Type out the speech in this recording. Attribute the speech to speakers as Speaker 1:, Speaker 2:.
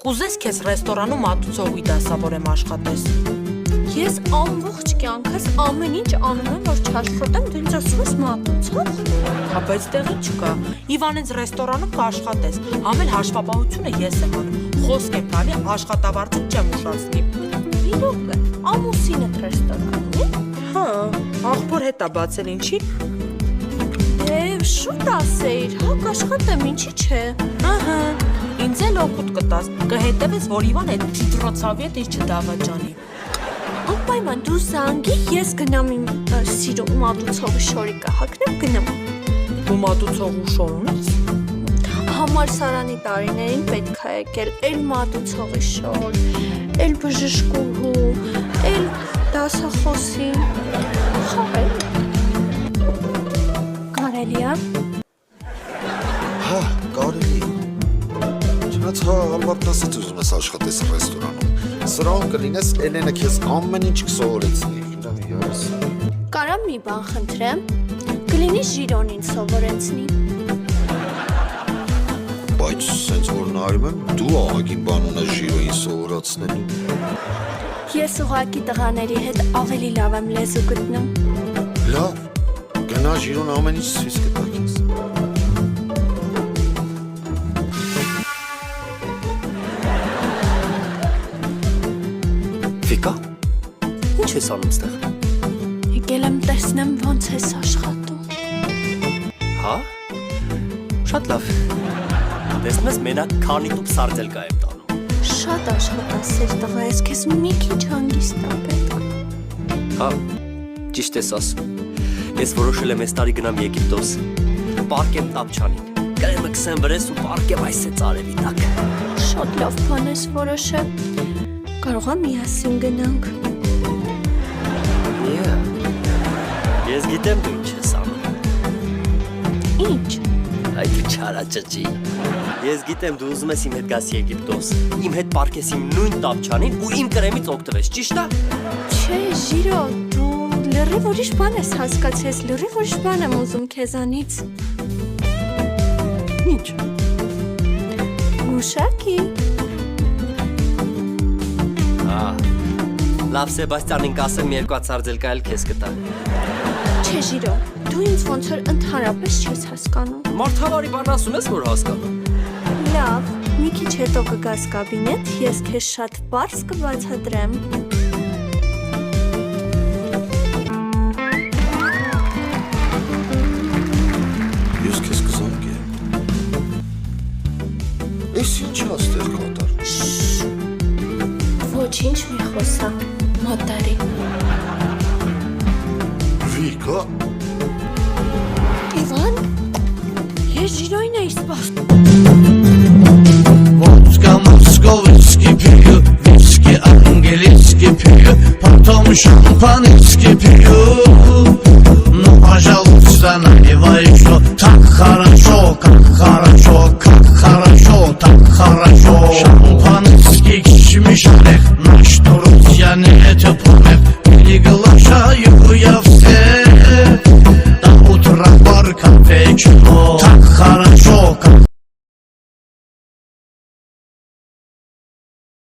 Speaker 1: կուզես քեզ ռեստորանում մատուցողի դասավորեմ աշխատես։
Speaker 2: Ես ամբողջ կյանքս ամեն ինչ անում եմ, որ չաշխատեմ, դու ինձ ասում ես մատուցող։
Speaker 1: Հա բայց տեղի չկա։ Իվանենց ռեստորանում կաշխատես։ Ամեն հաշվապահությունը ես եմ անում։ Խոսք եմ տալի, աշխատավարձը չեմ ուշացնի։
Speaker 2: Իրոք է, ամուսինդ ռեստորանում է։
Speaker 1: Հա, աղբոր հետ է բացել ինչի։
Speaker 2: Շուտ ասեիր, հա կաշխատեմ, ինչի չէ։
Speaker 1: Ահա, ինձ էլ օգուտ կտաս, կհետևես, որ Իվան այդ դրոցավիետ իր չդավաճանի։
Speaker 2: Անպայման դու զանգի, ես գնամ իմ սիրո մատուցողի շորիկը հագնեմ գնամ։
Speaker 1: Դու մատուցողու շոր ունես։
Speaker 2: Համալսարանի տարիներին պետք է եկել էլ մատուցողի շոր, էլ բժշկուհու, էլ դասախոսի։ Խաղել։ Կարելի է։
Speaker 3: Հա, կարելի։ Չնայած հա, Ալբարտ ասեց ուզում ես աշխատես ռեստորանում։ Սրահում կլինես, Էլենը քեզ ամեն ինչ կսովորեցնի։
Speaker 2: Կարամ մի բան խնդրեմ, կլինի Ժիրոնին սովորեցնի։
Speaker 3: Բայց սենց որ նայում եմ, դու աղագին բան ունես Ժիրոյին սովորացնելու։
Speaker 2: Ես ուղղակի տղաների հետ ավելի լավ եմ լեզու գտնում։
Speaker 3: Լավ, գնա Ժիրոն ամեն ինչ ցույց կտա քեզ։
Speaker 4: Վիկա, ինչ ես անում ստեղ։
Speaker 2: Եկել եմ տեսնեմ ոնց ես աշխատում։
Speaker 4: Հա, շատ լավ։ Տեսնում ես մենակ քանի տուփ սարդելկա եմ տանում։
Speaker 2: Շատ աշխատասեր տղա ես, քեզ մի քիչ հանգիստ է պետք։
Speaker 4: Հա, ճիշտ ես ասում։ Ես որոշել եմ այս տարի գնամ Եգիպտոս։ Պարկեմ Տապչանին։ Կրեմը քսեմ վրես ու պարկեմ այսեց արևի տակ։
Speaker 2: Շատ լավ բան ես որոշել։ Կարող եմ միասին գնանք։
Speaker 4: Ես գիտեմ դու ինչ ես անում։
Speaker 2: Ինչ։
Speaker 4: Այդ չարաճճի։ Ես գիտեմ դու ուզում ես իմ հետ գաս Եգիպտոս։ Իմ հետ պարկես իմ նույն Տապչանին ու իմ կրեմից օգտվես, ճիշտ է։
Speaker 2: Չէ, Ժիրո, դու լրիվ ուրիշ բան ես հասկացես, լրիվ ուրիշ բան եմ ուզում քեզանից։
Speaker 4: Ինչ։
Speaker 2: Մուշակի։
Speaker 4: Լավ Սեբաստյանին կասեմ երկու հատ սարդելկա էլ քեզ կտա։
Speaker 2: Չէ, Ժիրո, դու ինձ ոնց որ ընդհանրապես չես հասկանում։
Speaker 4: Մարդավարի բան ասում ես, որ հասկանում։
Speaker 2: Լավ, մի քիչ հետո կգաս կաբինետ, ես քեզ շատ պարզ կբացատրեմ։
Speaker 3: Ես քեզ կզանգեմ։ Էս ինչ է ստեղ կատարում։
Speaker 2: Ոչինչ մի խոսա, մոտարի։
Speaker 3: Վիկա։
Speaker 2: Իվան, ես Ժիրոյին էի սպասում։
Speaker 5: Vodka московский пью, виски английский пью, потом шампанский пью. Ну, пожалуйста, наливай еще. Так хорошо, как хорошо, как хорошо, так хорошо. Шампанский кишмиш орех, наш друзья не это помех. Приглашаю я